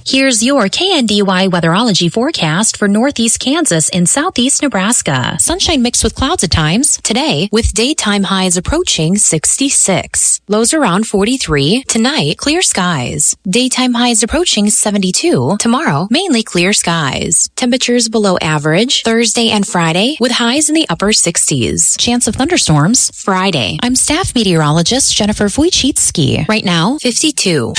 Here's your KNDY weatherology forecast for northeast Kansas and southeast Nebraska. Sunshine mixed with clouds at times. Today, with daytime highs approaching 66. Lows around 43. Tonight, clear skies. Daytime highs approaching 72. Tomorrow, mainly clear skies. Temperatures below average Thursday and Friday with highs in the upper 60s. Chance of thunderstorms Friday. I'm staff meteorologist Jennifer Wojcicki. Right now, 52.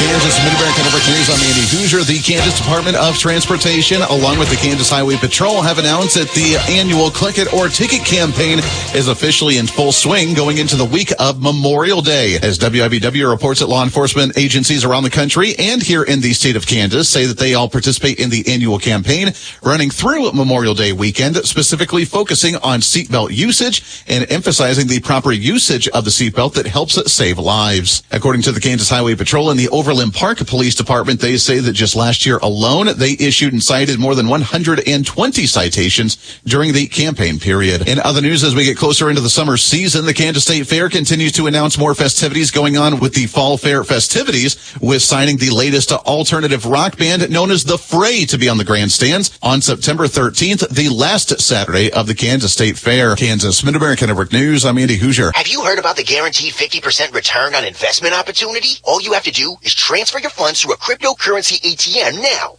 Kansas Mid-American Network News. I'm Andy Hoosier. The Kansas Department of Transportation, along with the Kansas Highway Patrol, have announced that the annual Click It or Ticket campaign is officially in full swing going into the week of Memorial Day. As WIBW reports that law enforcement agencies around the country and here in the state of Kansas say that they all participate in the annual campaign running through Memorial Day weekend, specifically focusing on seatbelt usage and emphasizing the proper usage of the seatbelt that helps save lives. According to the Kansas Highway Patrol and the Overland Park Police Department, they say that just last year alone, they issued and cited more than 120 citations during the campaign period. In other news, as we get closer into the summer season, the Kansas State Fair continues to announce more festivities going on with the Fall Fair festivities, with signing the latest alternative rock band known as The Fray to be on the grandstands on September 13th, the last Saturday of the Kansas State Fair. Kansas Mid-American Network News, I'm Andy Hoosier. Have you heard about the guaranteed 50% return on investment opportunity? All you have to do is transfer your funds through a cryptocurrency ATM now.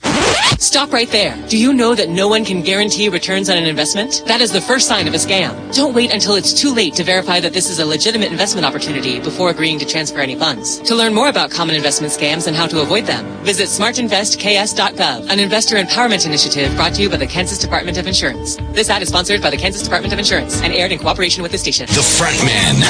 Stop right there. Do you know that no one can guarantee returns on an investment? That is the first sign of a scam. Don't wait until it's too late to verify that this is a legitimate investment opportunity before agreeing to transfer any funds. To learn more about common investment scams and how to avoid them, visit smartinvestks.gov, an investor empowerment initiative brought to you by the Kansas Department of Insurance. This ad is sponsored by the Kansas Department of Insurance and aired in cooperation with the station. The Frontman.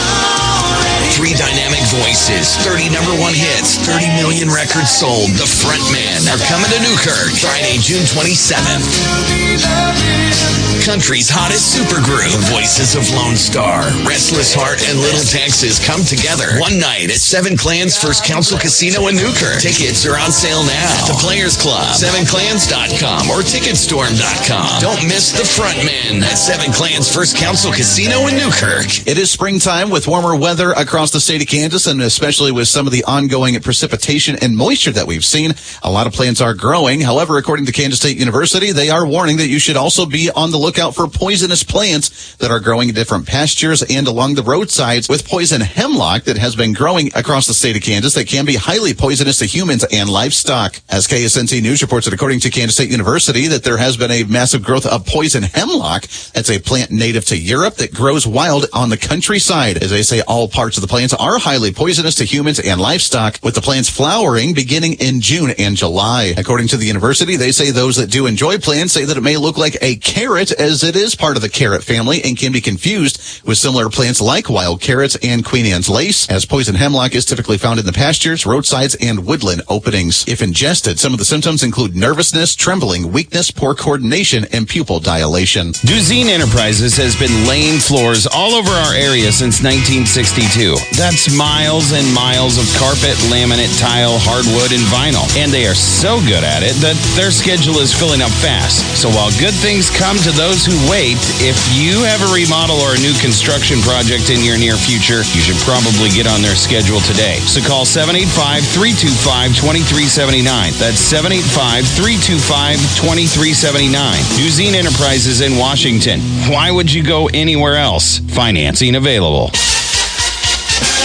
3 dynamic voices, 30 number 1 hits, 30 million records sold. The Frontman are coming to Newkirk Friday, June 27th. Country's hottest supergroup, the voices of Lone Star, Restless Heart, and Little Texas come together one night at Seven Clans First Council Casino in Newkirk. Tickets are on sale now at the Players Club, sevenclans.com, or ticketstorm.com. Don't miss the Frontman at Seven Clans First Council Casino in Newkirk. It is springtime with warmer weather across the state of Kansas, and especially with some of the ongoing precipitation and moisture that we've seen. A lot of plants are growing. However, according to Kansas State University, they are warning that you should also be on the lookout for poisonous plants that are growing in different pastures and along the roadsides, with poison hemlock that has been growing across the state of Kansas that can be highly poisonous to humans and livestock. As KSNC News reports that according to Kansas State University, that there has been a massive growth of poison hemlock. That's a plant native to Europe that grows wild on the countryside. As they say, all parts of the plants are highly poisonous to humans and livestock, with the plants flowering beginning in June and July. According to the university, they say those that do enjoy plants say that it may look like a carrot, as it is part of the carrot family and can be confused with similar plants like wild carrots and Queen Anne's lace, as poison hemlock is typically found in the pastures, roadsides, and woodland openings. If ingested, some of the symptoms include nervousness, trembling, weakness, poor coordination, and pupil dilation. Duzine Enterprises has been laying floors all over our area since 1962. That's miles and miles of carpet, laminate, tile, hardwood, and vinyl. And they are so good at it that their schedule is filling up fast. So while good things come to those who wait, if you have a remodel or a new construction project in your near future, you should probably get on their schedule today. So call 785-325-2379. That's 785-325-2379. Duzine Enterprises in Washington. Why would you go anywhere else? Financing available.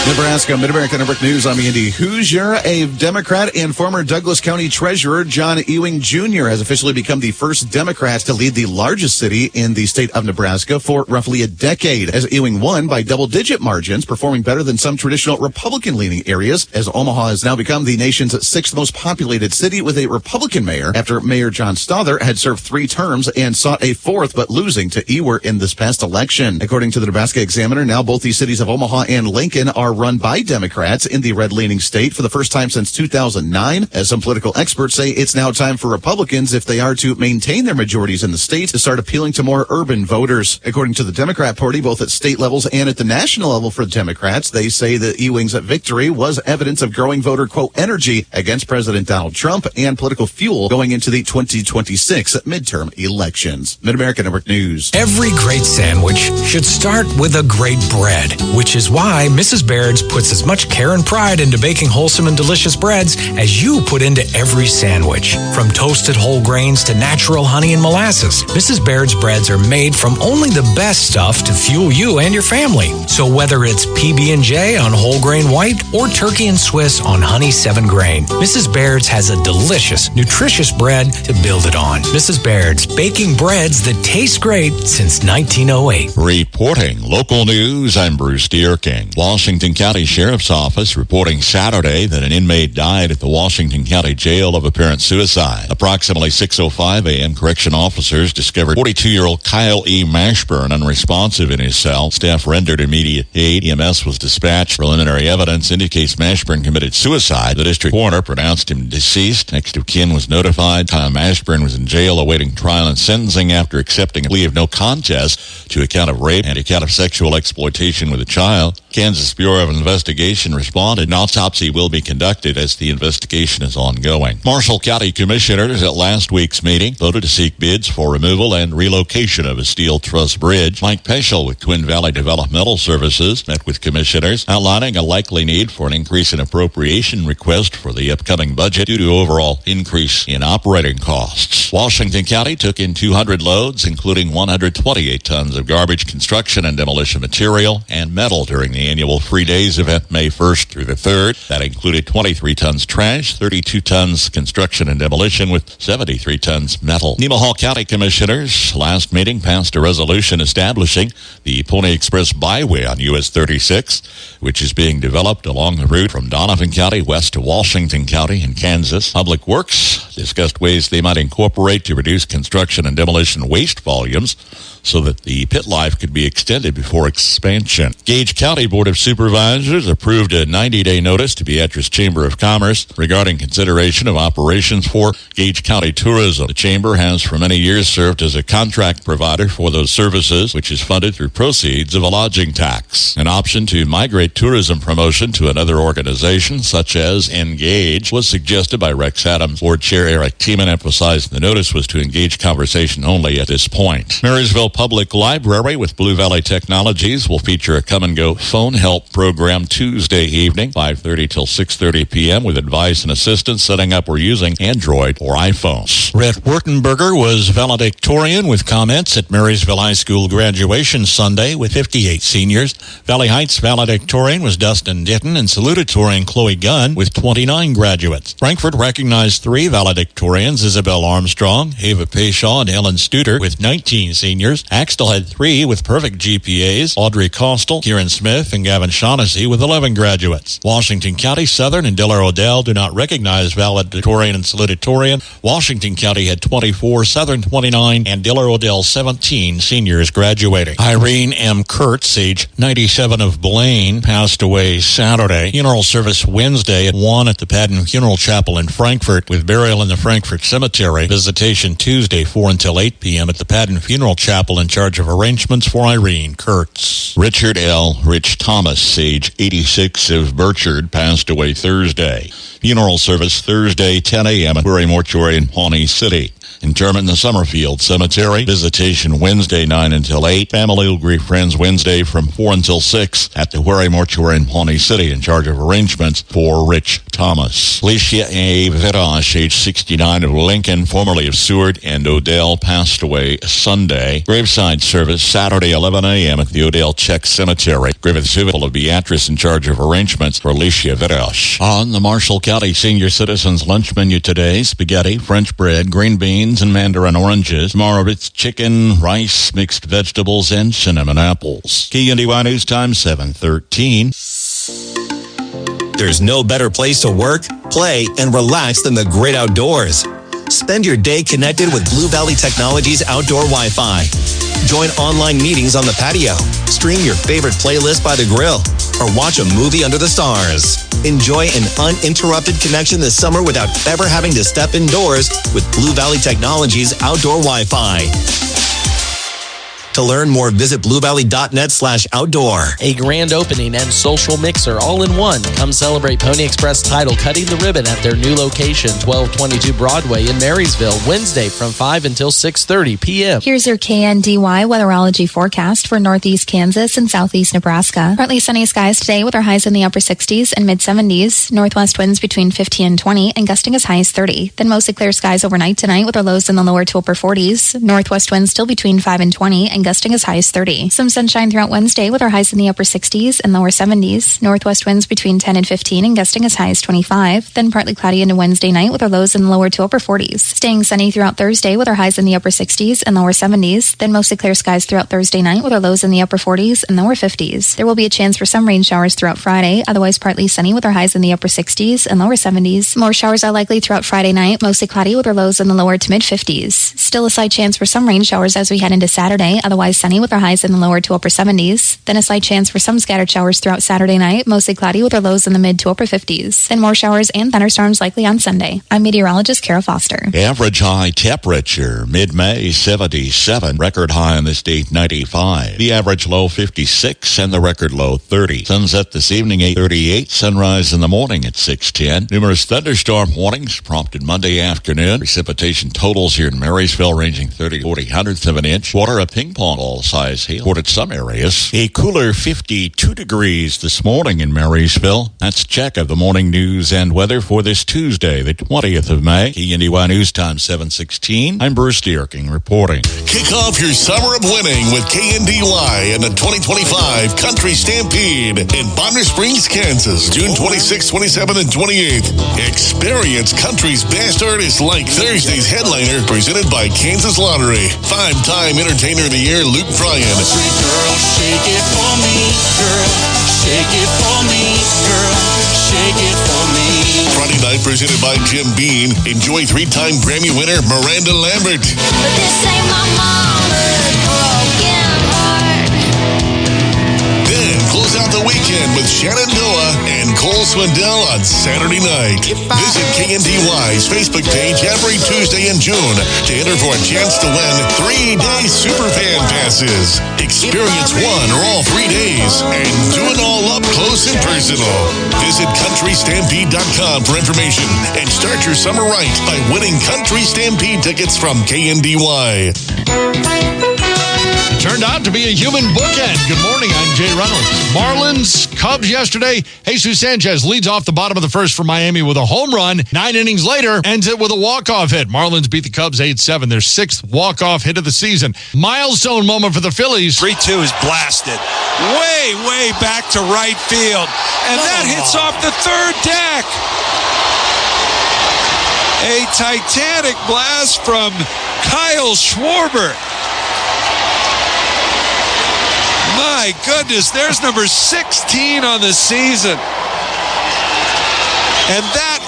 Nebraska Mid-American Network News. I'm Andy Hoosier. A Democrat and former Douglas County Treasurer John Ewing Jr. has officially become the first Democrat to lead the largest city in the state of Nebraska for roughly a decade, as Ewing won by double-digit margins, performing better than some traditional Republican-leaning areas, as Omaha has now become the nation's 6th most populated city with a Republican mayor, after Mayor John Stother had served 3 terms and sought a 4th, but losing to Ewert in this past election. According to the Nebraska Examiner, now both the cities of Omaha and Lincoln are run by Democrats in the red-leaning state for the first time since 2009, as some political experts say it's now time for Republicans, if they are to maintain their majorities in the state, to start appealing to more urban voters. According to the Democrat Party, both at state levels and at the national level for Democrats, they say that Ewing's victory was evidence of growing voter, quote, energy against President Donald Trump and political fuel going into the 2026 midterm elections. Mid-American Network News. Every great sandwich should start with a great bread, which is why Mrs. Bear Baird's puts as much care and pride into baking wholesome and delicious breads as you put into every sandwich. From toasted whole grains to natural honey and molasses, Mrs. Baird's breads are made from only the best stuff to fuel you and your family. So whether it's PB&J on whole grain white or turkey and Swiss on honey 7 grain, Mrs. Baird's has a delicious, nutritious bread to build it on. Mrs. Baird's, baking breads that taste great since 1908. Reporting local news, I'm Bruce Deerking. Washington County Sheriff's Office reporting Saturday that an inmate died at the Washington County Jail of apparent suicide. Approximately 6:05 a.m., correction officers discovered 42-year-old Kyle E. Mashburn unresponsive in his cell. Staff rendered immediate aid. EMS was dispatched. Preliminary evidence indicates Mashburn committed suicide. The district coroner pronounced him deceased. Next of kin was notified. Kyle Mashburn was in jail awaiting trial and sentencing after accepting a plea of no contest to a count of rape and a count of sexual exploitation with a child. Kansas Bureau of Investigation responded. An autopsy will be conducted as the investigation is ongoing. Marshall County Commissioners at last week's meeting voted to seek bids for removal and relocation of a steel truss bridge. Mike Peschel with Twin Valley Developmental Services met with commissioners, outlining a likely need for an increase in appropriation request for the upcoming budget due to overall increase in operating costs. Washington County took in 200 loads, including 128 tons of garbage, construction and demolition material, and metal during the annual Free Days event May 1st through the 3rd. That included 23 tons trash, 32 tons construction and demolition, with 73 tons metal. Nemaha County Commissioners last meeting passed a resolution establishing the Pony Express Byway on US 36, which is being developed along the route from Donovan County west to Washington County in Kansas. Public Works discussed ways they might incorporate to reduce construction and demolition waste volumes so that the pit life could be extended before expansion. Gage County Board of Supervisors approved a 90-day notice to Beatrice Chamber of Commerce regarding consideration of operations for Gage County Tourism. The Chamber has for many years served as a contract provider for those services, which is funded through proceeds of a lodging tax. An option to migrate tourism promotion to another organization, such as Engage, was suggested by Rex Adams. Board Chair Eric Tiemann emphasized the notice was to engage conversation only at this point. Marysville Public Library with Blue Valley Technologies will feature a come-and-go phone help program Tuesday evening, 5:30 till 6:30 p.m. with advice and assistance setting up or using Android or iPhones. Rhett Wurtenberger was valedictorian with comments at Marysville High School graduation Sunday with 58 seniors. Valley Heights valedictorian was Dustin Ditton and salutatorian Chloe Gunn with 29 graduates. Frankfort recognized 3 valedictorians, Isabel Armstrong, Ava Payshaw, and Ellen Studer with 19 seniors. Axtell had 3 with perfect GPAs, Audrey Costal, Kieran Smith, and Gavin Shaughnessy with 11 graduates. Washington County Southern and Diller Odell do not recognize valedictorian and salutatorian. Washington County had 24, Southern 29, and Diller Odell 17 seniors graduating. Irene M. Kurtz, age 97 of Blaine, passed away Saturday. Funeral service Wednesday at 1 at the Padden Funeral Chapel in Frankfort with burial in the Frankfort Cemetery. Visitation Tuesday 4 until 8 p.m. at the Padden Funeral Chapel in charge of arrangements for Irene Kurtz. Richard L. Rich Thomas, age 86 of Burchard, passed away Thursday. Funeral service Thursday 10 a.m. at Quarry Mortuary in Pawnee City. Interment in the Summerfield Cemetery. Visitation Wednesday 9 until 8. Family will greet friends Wednesday from 4 until 6 at the Quarry Mortuary in Pawnee City in charge of arrangements for Rich Thomas. Alicia A. Virash, age 69 of Lincoln, formerly of Seward and Odell, passed away Sunday. Graveside service Saturday 11 a.m. at the Odell Czech Cemetery. Griffith Civil of Beatrice in charge of arrangements for Alicia Virash. On the Marshall County Senior Citizens Lunch Menu today, spaghetti, French bread, green beans, and mandarin oranges. Tomorrow it's chicken, rice, mixed vegetables, and cinnamon apples. KNDY News Time 7:13. There's no better place to work, play, and relax than the great outdoors. Spend your day connected with Blue Valley Technologies outdoor Wi-Fi. Join online meetings on the patio, stream your favorite playlist by the grill, or watch a movie under the stars. Enjoy an uninterrupted connection this summer without ever having to step indoors with Blue Valley Technologies outdoor Wi-Fi. To learn more, visit bluevalley.net/outdoor. A grand opening and social mixer all in one. Come celebrate Pony Express title cutting the ribbon at their new location, 1222 Broadway in Marysville, Wednesday from 5 until 6:30 p.m. Here's your KNDY weatherology forecast for northeast Kansas and southeast Nebraska. Partly sunny skies today with our highs in the upper 60s and mid-70s. Northwest winds between 50 and 20 and gusting as high as 30. Then mostly clear skies overnight tonight with our lows in the lower to upper 40s. Northwest winds still between 5 and 20 and gusting as high as 30. Some sunshine throughout Wednesday with our highs in the upper 60s and lower 70s. Northwest winds between 10 and 15 and gusting as high as 25. Then partly cloudy into Wednesday night with our lows in the lower to upper 40s. Staying sunny throughout Thursday with our highs in the upper 60s and lower 70s. Then mostly clear skies throughout Thursday night with our lows in the upper 40s and lower 50s. There will be a chance for some rain showers throughout Friday, otherwise partly sunny with our highs in the upper 60s and lower 70s. More showers are likely throughout Friday night, mostly cloudy with our lows in the lower to mid 50s. Still a slight chance for some rain showers as we head into Saturday, otherwise sunny with our highs in the lower to upper 70s. Then a slight chance for some scattered showers throughout Saturday night, mostly cloudy with our lows in the mid to upper 50s. Then more showers and thunderstorms likely on Sunday. I'm meteorologist Carol Foster. Average high temperature, mid-May 77, record high on this date 95. The average low 56 and the record low 30. Sunset this evening 8:38, sunrise in the morning at 6:10. Numerous thunderstorm warnings prompted Monday afternoon. Precipitation totals here in Marysville ranging 30 to 40 hundredths of an inch. Water a ping pong ball size hail reported some areas. A cooler 52 degrees this morning in Marysville. That's a check of the morning news and weather for this Tuesday, the 20th of May. KNDY News Time 7:16. I'm Bruce Dierking reporting. Kick off your summer of winning with KNDY and the 2025 Country Stampede in Bonner Springs, Kansas, June 26, 27, and 28th. Experience country's best artists like Thursday's headliner, presented by Kansas Lottery. Five-time Entertainer of the Year, Luke Bryan. Girl, shake it for me, girl. Shake it for me, girl. Shake it for me. Friday night, presented by Jim Beam. Enjoy three-time Grammy winner Miranda Lambert. But this ain't my mama's broken heart. Then close out the weekend with Shenandoah and Cole Swindell on Saturday night. Visit KNDY's Facebook page every Tuesday in June to enter for a chance to win 3-day Superfan passes. Experience one or all 3 days and do it all up close and personal. Visit CountryStampede.com for information and start your summer right by winning Country Stampede tickets from KNDY. Turned out to be a human bookend. Good morning, I'm Jay Reynolds. Marlins, Cubs yesterday. Jesus Sanchez leads off the bottom of the first for Miami with a home run. 9 innings later, ends it with a walk-off hit. Marlins beat the Cubs 8-7, their 6th walk-off hit of the season. Milestone moment for the Phillies. 3-2 is blasted. Way back to right field. And that hits off the third deck. A titanic blast from Kyle Schwarber. My goodness, there's number 16 on the season. And that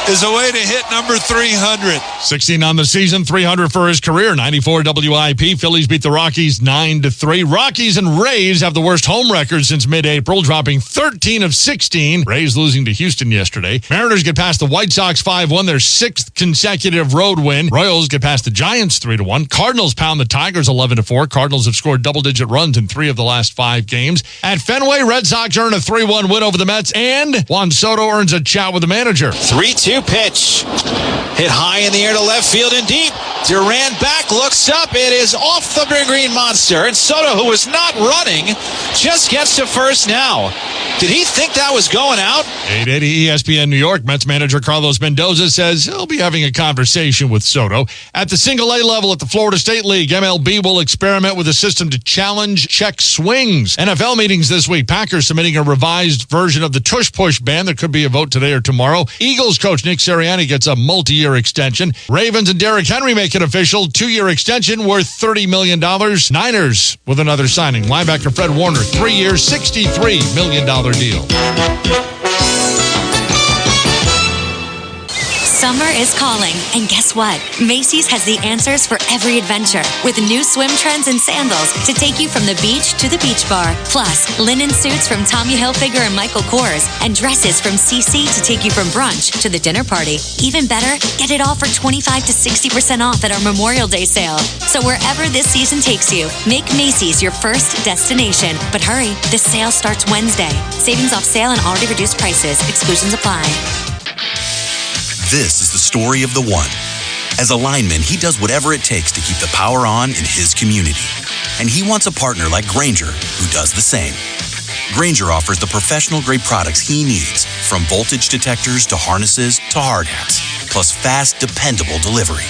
is a way to hit number 300. 16 on the season, 300 for his career, 94 WIP. Phillies beat the Rockies 9-3. Rockies and Rays have the worst home record since mid-April, dropping 13 of 16. Rays losing to Houston yesterday. Mariners get past the White Sox 5-1, their 6th consecutive road win. Royals get past the Giants 3-1. Cardinals pound the Tigers 11-4. Cardinals have scored double-digit runs in 3 of the last 5 games. At Fenway, Red Sox earn a 3-1 win over the Mets, and Juan Soto earns a chat with the manager. 3-2 pitch. Hit high in the air to left field and deep. Duran back, looks up. It is off the green monster. And Soto, who was not running, just gets to first now. Did he think that was going out? 880 ESPN New York. Mets manager Carlos Mendoza says he'll be having a conversation with Soto. At the single-A level at the Florida State League, MLB will experiment with a system to challenge check swings. NFL meetings this week. Packers submitting a revised version of the tush-push ban. There could be a vote today or tomorrow. Eagles coach Nick Sirianni gets a multi-year extension. Ravens and Derrick Henry make it official. 2-year extension worth $30 million. Niners with another signing. Linebacker Fred Warner, 3-year, $63 million deal. Summer is calling, and guess what? Macy's has the answers for every adventure, with new swim trends and sandals to take you from the beach to the beach bar. Plus, linen suits from Tommy Hilfiger and Michael Kors, and dresses from CC to take you from brunch to the dinner party. Even better, get it all for 25 to 60% off at our Memorial Day sale. So wherever this season takes you, make Macy's your first destination. But hurry, this sale starts Wednesday. Savings off sale and already reduced prices. Exclusions apply. This is the story of the one. As a lineman, he does whatever it takes to keep the power on in his community. And he wants a partner like Grainger who does the same. Grainger offers the professional-grade products he needs, from voltage detectors to harnesses to hard hats, plus fast, dependable delivery,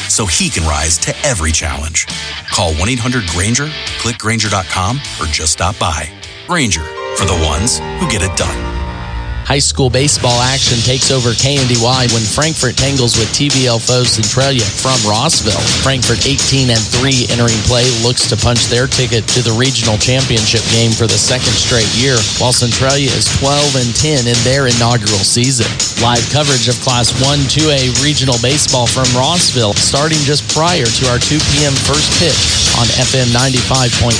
so he can rise to every challenge. Call 1-800-GRAINGER, click Grainger.com, or just stop by. Grainger, for the ones who get it done. High school baseball action takes over KNDY when Frankfort tangles with TVL foes Centralia from Rossville. Frankfort 18-3 entering play looks to punch their ticket to the regional championship game for the second straight year, while Centralia is 12-10 in their inaugural season. Live coverage of Class 1-2A regional baseball from Rossville starting just prior to our 2 p.m. first pitch on FM 95.5,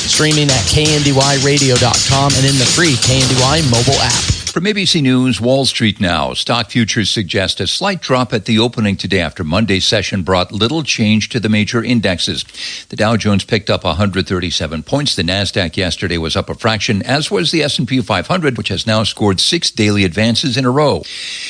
streaming at KNDYradio.com and in the free KNDY mobile app. From ABC News, Wall Street now. Stock futures suggest a slight drop at the opening today after Monday's session brought little change to the major indexes. The Dow Jones picked up 137 points. The Nasdaq yesterday was up a fraction, as was the S&P 500, which has now scored 6 daily advances in a row.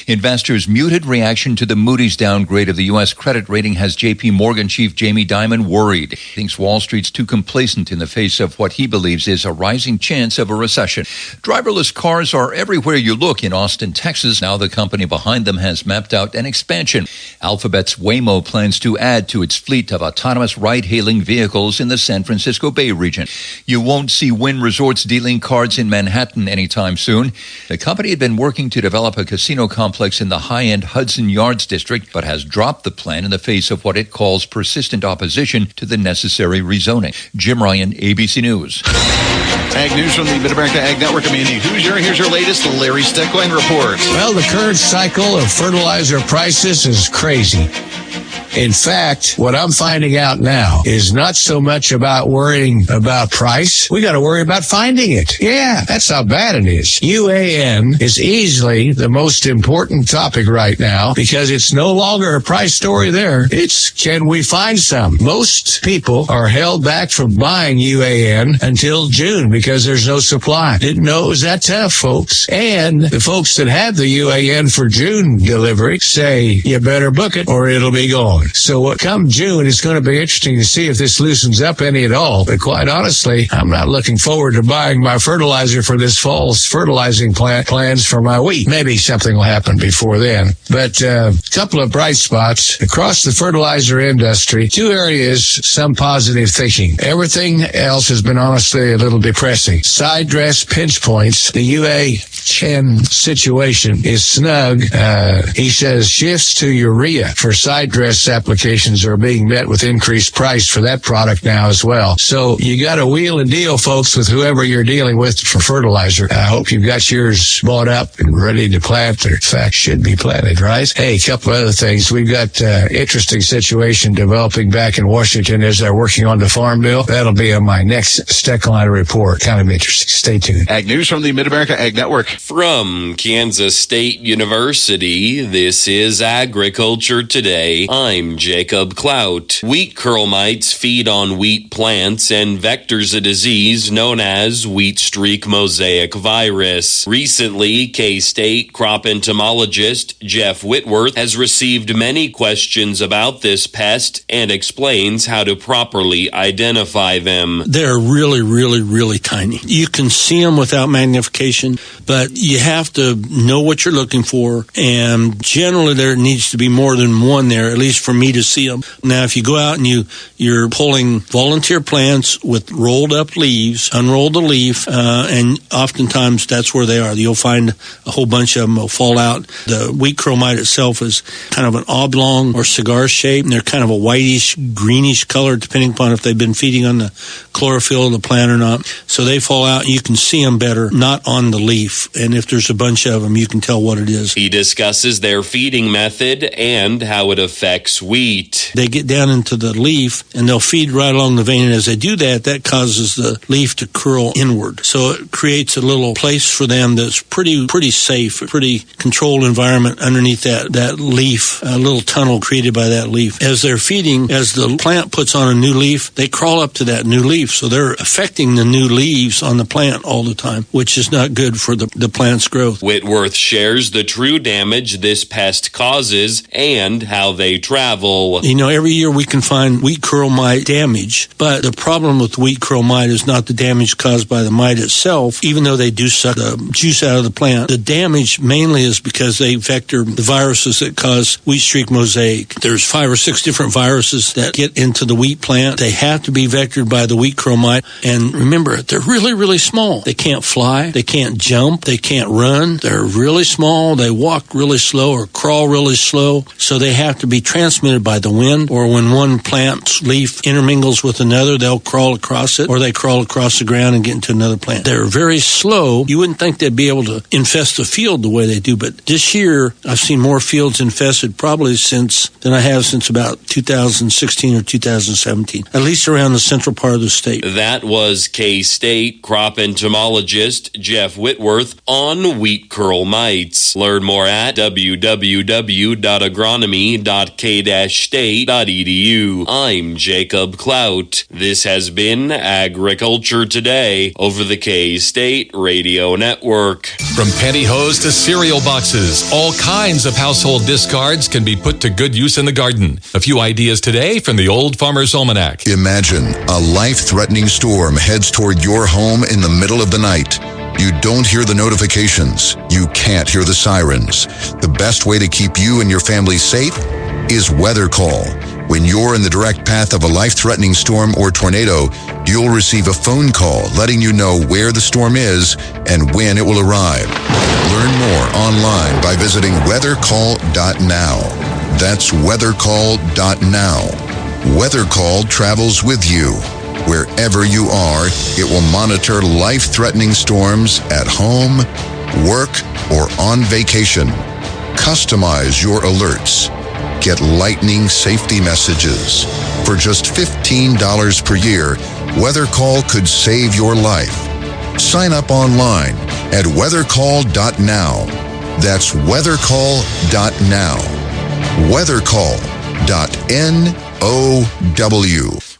Investors' muted reaction to the Moody's downgrade of the U.S. credit rating has J.P. Morgan chief Jamie Dimon worried. He thinks Wall Street's too complacent in the face of what he believes is a rising chance of a recession. Driverless cars are everywhere you look in Austin, Texas. Now the company behind them has mapped out an expansion. Alphabet's Waymo plans to add to its fleet of autonomous ride-hailing vehicles in the San Francisco Bay region. You won't see Wynn Resorts dealing cards in Manhattan anytime soon. The company had been working to develop a casino complex in the high-end Hudson Yards district, but has dropped the plan in the face of what it calls persistent opposition to the necessary rezoning. Jim Ryan, ABC News. Ag News from the Mid-America Ag Network. I'm Andy Hoosier. Here's your latest Larry Stecklein report. Well, the current cycle of fertilizer prices is crazy. In fact, what I'm finding out now is not so much about worrying about price. We got to worry about finding it. Yeah, that's how bad it is. UAN is easily the most important topic right now because it's no longer a price story there. It's, can we find some? Most people are held back from buying UAN until June because there's no supply. Didn't know it was that tough, folks. And the folks that have the UAN for June delivery say, you better book it or it'll be gone. So come June, it's going to be interesting to see if this loosens up any at all. But quite honestly, I'm not looking forward to buying my fertilizer for this fall's fertilizing plans for my wheat. Maybe something will happen before then. But a couple of bright spots across the fertilizer industry. 2 areas, some positive thinking. Everything else has been honestly a little depressing. Side dress pinch points. The UA10 situation is snug. He says shifts to urea for side dress applications are being met with increased price for that product now as well. So you got to wheel and deal, folks, with whoever you're dealing with for fertilizer. I hope you've got yours bought up and ready to plant, or in fact should be planted, right? Hey, a couple of other things. We've got interesting situation developing back in Washington as they're working on the Farm Bill. That'll be on my next Stecklein report. Kind of interesting. Stay tuned. Ag News from the Mid-America Ag Network. From Kansas State University, this is Agriculture Today. I'm Jacob Clout. Wheat curl mites feed on wheat plants and vectors a disease known as wheat streak mosaic virus. Recently, K-State crop entomologist Jeff Whitworth has received many questions about this pest and explains how to properly identify them. They're really, really, really tiny. You can see them without magnification, but you have to know what you're looking for, and generally there needs to be more than one there, at least for me to see them. Now, if you go out and you're pulling volunteer plants with rolled up leaves, unroll the leaf, and oftentimes that's where they are. You'll find a whole bunch of them will fall out. The wheat curl mite itself is kind of an oblong or cigar shape, and they're kind of a whitish, greenish color, depending upon if they've been feeding on the chlorophyll of the plant or not. So they fall out, and you can see them better, not on the leaf. and if there's a bunch of them, you can tell what it is. He discusses their feeding method and how it affects wheat. They get down into the leaf, and they'll feed right along the vein, and as they do that, that causes the leaf to curl inward. So it creates a little place for them that's pretty safe, a pretty controlled environment underneath that leaf, a little tunnel created by that leaf. As they're feeding, as the plant puts on a new leaf, they crawl up to that new leaf, so they're affecting the new leaves on the plant all the time, which is not good for the plant's growth. Whitworth shares the true damage this pest causes and how they travel. Every year we can find wheat curl mite damage, but the problem with wheat curl mite is not the damage caused by the mite itself, even though they do suck the juice out of the plant. The damage mainly is because they vector the viruses that cause wheat streak mosaic. There's 5 or 6 different viruses that get into the wheat plant. They have to be vectored by the wheat curl mite, and remember, they're really, really small. They can't fly, they can't jump, they can't run. They're really small, they walk really slow or crawl really slow, so they have to be transmitted by the wind, or when one plant's leaf intermingles with another, they'll crawl across it, or they crawl across the ground and get into another plant. They're very slow. You wouldn't think they'd be able to infest the field the way they do, but this year I've seen more fields infested probably than I have since about 2016 or 2017, at least around the central part of the state. That was K-State crop entomologist Jeff Whitworth on wheat curl mites. Learn more at www.agronomy.k-state.edu. I'm Jacob Clout. This has been Agriculture Today over the K-State Radio Network. From pantyhose to cereal boxes, all kinds of household discards can be put to good use in the garden. A few ideas today from the Old Farmer's Almanac. Imagine a life-threatening storm heads toward your home in the middle of the night. You don't hear the notifications. You can't hear the sirens. The best way to keep you and your family safe is Weather Call. When you're in the direct path of a life-threatening storm or tornado, you'll receive a phone call letting you know where the storm is and when it will arrive. Learn more online by visiting weathercall.now. That's weathercall.now. Weather Call travels with you. Wherever you are, it will monitor life-threatening storms at home, work, or on vacation. Customize your alerts. Get lightning safety messages. For just $15 per year, Weather Call could save your life. Sign up online at weathercall.now. That's weathercall.now. Weathercall.now.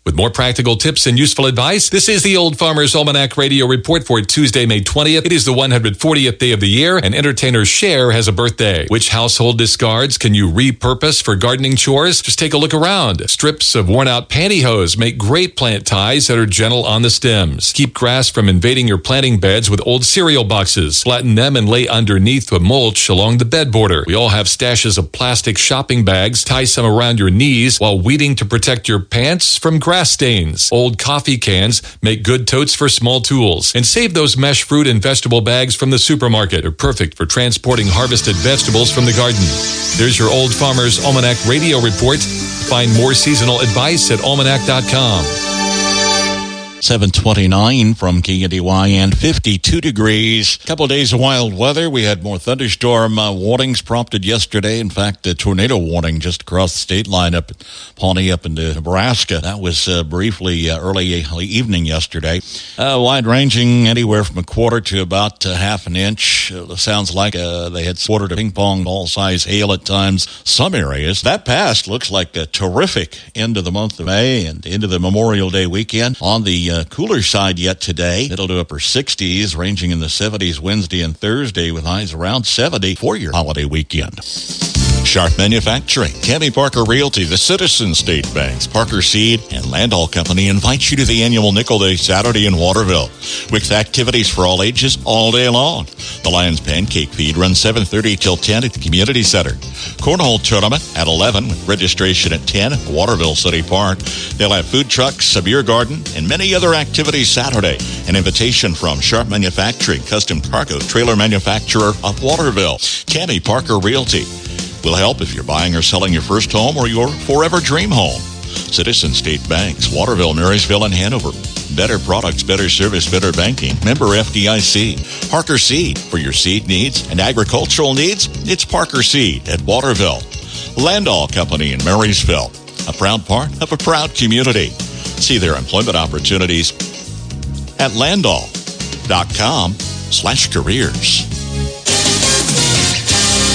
With more practical tips and useful advice, this is the Old Farmer's Almanac Radio Report for Tuesday, May 20th. It is the 140th day of the year, and entertainer Cher has a birthday. Which household discards can you repurpose for gardening chores? Just take a look around. Strips of worn-out pantyhose make great plant ties that are gentle on the stems. Keep grass from invading your planting beds with old cereal boxes. Flatten them and lay underneath the mulch along the bed border. We all have stashes of plastic shopping bags. Tie some around your knees while weeding to protect your pants from grass stains. Old coffee cans make good totes for small tools. And save those mesh fruit and vegetable bags from the supermarket. They're perfect for transporting harvested vegetables from the garden. There's your Old Farmer's Almanac Radio Report. Find more seasonal advice at almanac.com. 729 from KNDY and 52 degrees. Couple of days of wild weather. We had more thunderstorm warnings prompted yesterday. In fact, a tornado warning just across the state line up at Pawnee up into Nebraska. That was briefly early evening yesterday. Wide ranging anywhere from a quarter to about half an inch. Sounds like they had quarter to ping pong ball size hail at times. Some areas. That passed looks like a terrific end of the month of May and into the Memorial Day weekend. On the cooler side yet today. It'll do upper 60s, ranging in the 70s Wednesday and Thursday with highs around 70 for your holiday weekend. Sharp Manufacturing, Tammy Parker Realty, the Citizen State Banks, Parker Seed, and Landall Company invite you to the annual Nickel Day Saturday in Waterville with activities for all ages all day long. The Lions Pancake Feed runs 7:30 till 10 at the Community Center. Cornhole Tournament at 11 with registration at 10 at Waterville City Park. They'll have food trucks, a beer garden, and many other activities Saturday. An invitation from Sharp Manufacturing, custom cargo trailer manufacturer of Waterville. Tammy Parker Realty will help if you're buying or selling your first home or your forever dream home. Citizen State Banks, Waterville, Marysville, and Hanover. Better products, better service, better banking. Member FDIC. Parker Seed. For your seed needs and agricultural needs, it's Parker Seed at Waterville. Landall Company in Marysville. A proud part of a proud community. See their employment opportunities at landall.com/careers.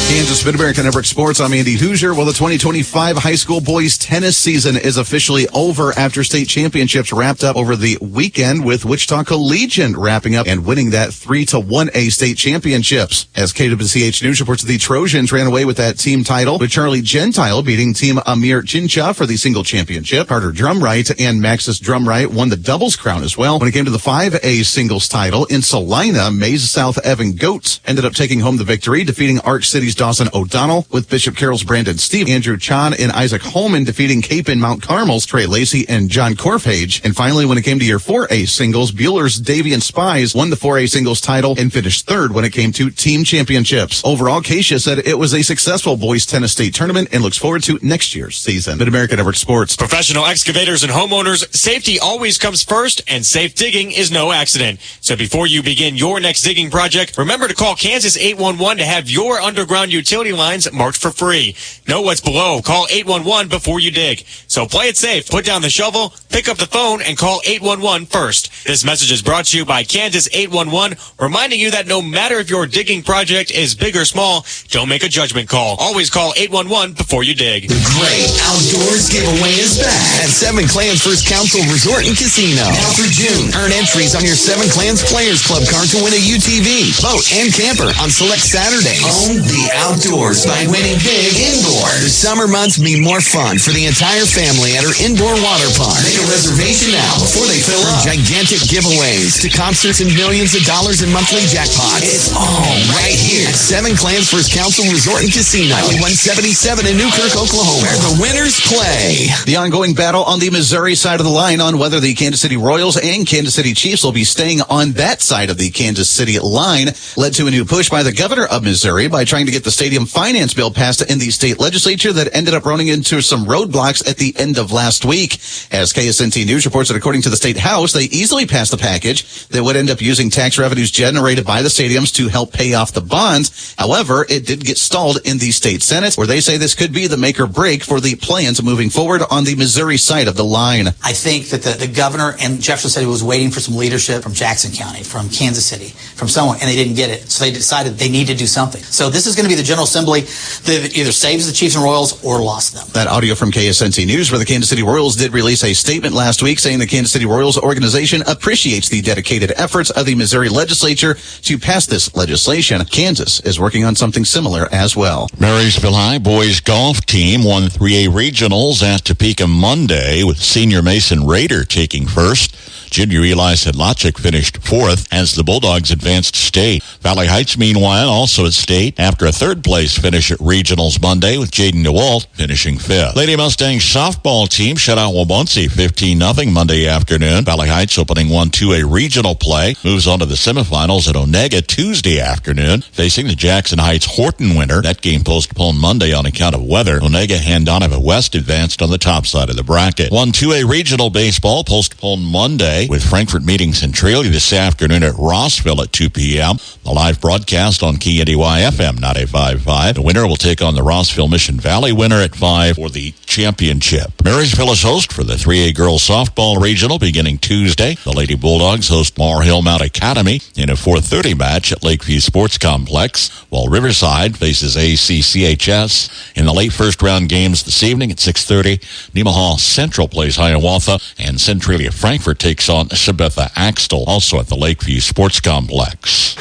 Kansas Mid-America Network Sports. I'm Andy Hoosier. Well, the 2025 high school boys tennis season is officially over after state championships wrapped up over the weekend, with Wichita Collegiate wrapping up and winning that 3-1A state championships. As KWCH News reports, the Trojans ran away with that team title, with Charlie Gentile beating Team Amir Chincha for the single championship. Carter Drumright and Maxis Drumright won the doubles crown as well. When it came to the 5A singles title in Salina, Mays South Evan Goetz ended up taking home the victory, defeating Arch City's Dawson O'Donnell, with Bishop Carroll's Brandon Steve, Andrew Chan and Isaac Holman defeating Cape and Mount Carmel's Trey Lacey and John Corpage. And finally, when it came to your 4A singles, Bueller's Davian Spies won the 4A singles title and finished third when it came to team championships. Overall, Keisha said it was a successful boys tennis state tournament and looks forward to next year's season. Mid-America Network Sports. Professional excavators and homeowners, safety always comes first, and safe digging is no accident. So before you begin your next digging project, remember to call Kansas 811 to have your underground utility lines marked for free. Know what's below. Call 811 before you dig. So play it safe. Put down the shovel, pick up the phone, and call 811 first. This message is brought to you by Kansas 811, reminding you that no matter if your digging project is big or small, don't make a judgment call. Always call 811 before you dig. The Great Outdoors Giveaway is back at Seven Clans First Council Resort and Casino. Now for June, earn entries on your Seven Clans Players Club card to win a UTV, boat, and camper on select Saturdays. Own the outdoors by winning big indoors. The summer months mean more fun for the entire family at our indoor water park. Make a reservation now before they fill up. From gigantic giveaways to concerts and millions of dollars in monthly jackpots. It's all right here at Seven Clans First Council Resort and Casino, Highway 177 in Newkirk, Oklahoma, where the winners play. The ongoing battle on the Missouri side of the line on whether the Kansas City Royals and Kansas City Chiefs will be staying on that side of the Kansas City line led to a new push by the governor of Missouri by trying to get the stadium finance bill passed in the state legislature that ended up running into some roadblocks at the end of last week. As KSNT News reports that according to the state house, they easily passed the package that would end up using tax revenues generated by the stadiums to help pay off the bonds. However, it did get stalled in the state Senate, where they say this could be the make or break for the plans moving forward on the Missouri side of the line. I think that the governor and Jefferson City was waiting for some leadership from Jackson County, from Kansas City, from someone, and they didn't get it. So they decided they need to do something. So this is going to be the General Assembly that either saves the Chiefs and Royals or lost them. That audio from KSNT News, where the Kansas City Royals did release a statement last week saying the Kansas City Royals organization appreciates the dedicated efforts of the Missouri legislature to pass this legislation. Kansas is working on something similar as well. Marysville High boys golf team won 3A regionals at Topeka Monday, with senior Mason Rader taking first. Junior Eli Sedlacek finished fourth as the Bulldogs advanced state. Valley Heights, meanwhile, also at state after a third-place finish at regionals Monday, with Jaden DeWalt finishing fifth. Lady Mustangs softball team shut out Wabaunsee 15-0 Monday afternoon. Valley Heights opening 1-2A regional play moves on to the semifinals at Onega Tuesday afternoon, facing the Jackson Heights Horton winner. That game postponed Monday on account of weather. Onega Handonova West advanced on the top side of the bracket. 1-2A regional baseball postponed Monday, with Frankfort meeting Centralia this afternoon at Rossville at 2 p.m. The live broadcast on KNDY FM 95.5. The winner will take on the Rossville Mission Valley winner at 5 for the championship. Marysville is host for the 3A girls softball regional beginning Tuesday. The Lady Bulldogs host Mar Hill Mount Academy in a 4:30 match at Lakeview Sports Complex, while Riverside faces ACCHS in the late first round games this evening at 6:30. Nemaha Central plays Hiawatha, and Centralia Frankfort takes on Sabetha Axtell, also at the Lakeview Sports Complex.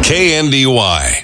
KNDY.